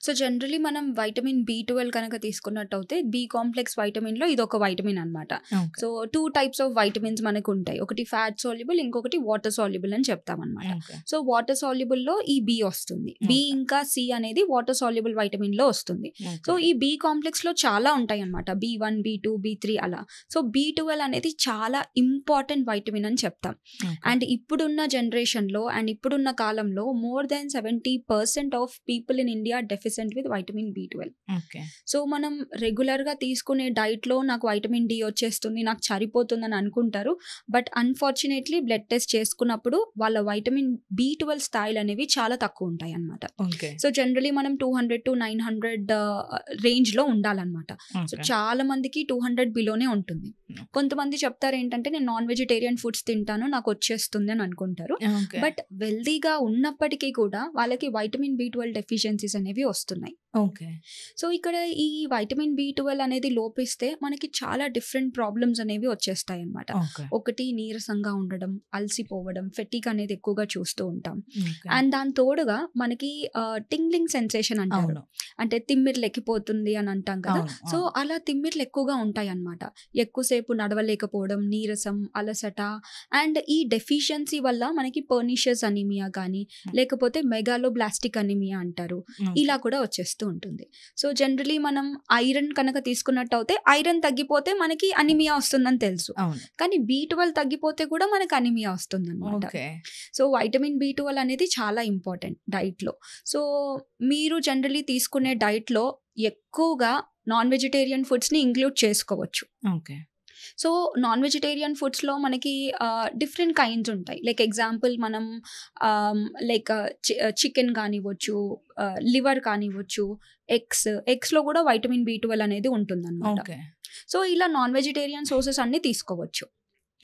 So generally మనం vitamin B12 కనుక తీసుకున్నట్టయితే బి కాంప్లెక్స్ వైటమిన్లో ఇది ఒక వైటమిన్ అనమాట. Okay. So 2 types of vitamins మనకు ఉంటాయి. ఒకటి ఫ్యాట్ సాల్యుబుల్, ఇంకొకటి వాటర్ సాల్యుబుల్ అని చెప్తామన్నమాట. ఓకే. సో వాటర్ సాల్యుబుల్లో ఈ బి వస్తుంది. B Okay. ఇంకా సి అనేది వాటర్ సాల్యుబుల్ వైటమిన్లో వస్తుంది. So okay. ఈ బి కాంప్లెక్స్లో చాలా ఉంటాయి అనమాట. B1, B2, B3 అలా. సో B12 అనేది చాలా ఇంపార్టెంట్ వైటమిన్ అని చెప్తాం. ఓకే. అండ్ ఇప్పుడున్న జనరేషన్లో అండ్ ఇప్పుడున్న కాలంలో more than 70% of people in India deficient with vitamin B12. Okay. So మనం రెగ్యులర్గా తీసుకునే డైట్లో నాకు వైటమిన్ డి వచ్చేస్తుంది, నాకు సరిపోతుందని అనుకుంటారు. బట్ అన్ఫార్చునేట్లీ బ్లడ్ టెస్ట్ చేసుకున్నప్పుడు వాళ్ళ వైటమిన్ B12 స్థాయిలు అనేవి చాలా తక్కువ ఉంటాయి అన్నమాట. ఓకే. సో జనరలీ మనం 200 to 900 రేంజ్లో ఉండాలన్నమాట. So okay. చాలా మందికి 200 బిలోనే ఉంటుంది. కొంతమంది చెప్తారు ఏంటంటే నేను నాన్ వెజిటేరియన్ ఫుడ్స్ తింటాను, నాకు వచ్చేస్తుంది అని అనుకుంటారు. ఓకే. బట్ వెల్దీగా ఉన్నప్పటికీ కూడా వాళ్ళకి వైటమిన్ B12 డెఫిషియన్సీస్ అనేవి వస్తున్నాయి. ఓకే. సో ఇక్కడ ఈ వైటమిన్ B12 అనేది లోపిస్తే మనకి చాలా డిఫరెంట్ ప్రాబ్లమ్స్ అనేవి వచ్చేస్తాయి అన్నమాట. ఓకే. ఒకటి నీరసంగా ఉండడం, అలసిపోవడం, ఫెటిక్ అనేది ఎక్కువగా చూస్తూ ఉంటాం. ఓకే. అండ్ దాని తోడుగా మనకి టింగ్లింగ్ సెన్సేషన్ అంటారు, అవును. అంటే తిమ్మిర్లు ఎక్కిపోతుంది అని అంటాం కదా. అవును. సో అలా తిమ్మిర్లు ఎక్కువగా ఉంటాయి అన్నమాట. ఎక్కువసేపు నడవలేకపోవడం, నీరసం, అలసట. అండ్ ఈ డెఫిషియన్సీ వల్ల మనకి పర్నిషియస్ అనీమియా కానీ లేకపోతే మెగాలోబ్లాస్టిక్ అనీమియా అంటారు, ఇలా కూడా వచ్చేస్తూ ఉంటుంది. సో జనరలీ మనం ఐరన్ కనుక తీసుకున్నట్టయితే ఐరన్ తగ్గిపోతే మనకి అనీమియా వస్తుందని తెలుసు. అవును. కానీ B12 తగ్గిపోతే కూడా మనకి అనీమియా వస్తుంది అనమాట. ఓకే. సో వైటమిన్ B12 అనేది చాలా ఇంపార్టెంట్ డైట్లో. సో మీరు జనరలీ తీసుకునే డైట్లో ఎక్కువగా నాన్ వెజిటేరియన్ ఫుడ్స్ని ఇంక్లూడ్ చేసుకోవచ్చు. ఓకే. సో నాన్ వెజిటేరియన్ ఫుడ్స్లో మనకి డిఫరెంట్ కైండ్స్ ఉంటాయి. లైక్ ఎగ్జాంపుల్ మనం లైక్ చికెన్ కానివ్వచ్చు, లివర్ కానివ్వచ్చు, ఎగ్స్లో కూడా వైటమిన్ B12 అనేది ఉంటుందన్నమాట. ఓకే. సో ఇలా నాన్ వెజిటేరియన్ సోర్సెస్ అన్నీ తీసుకోవచ్చు.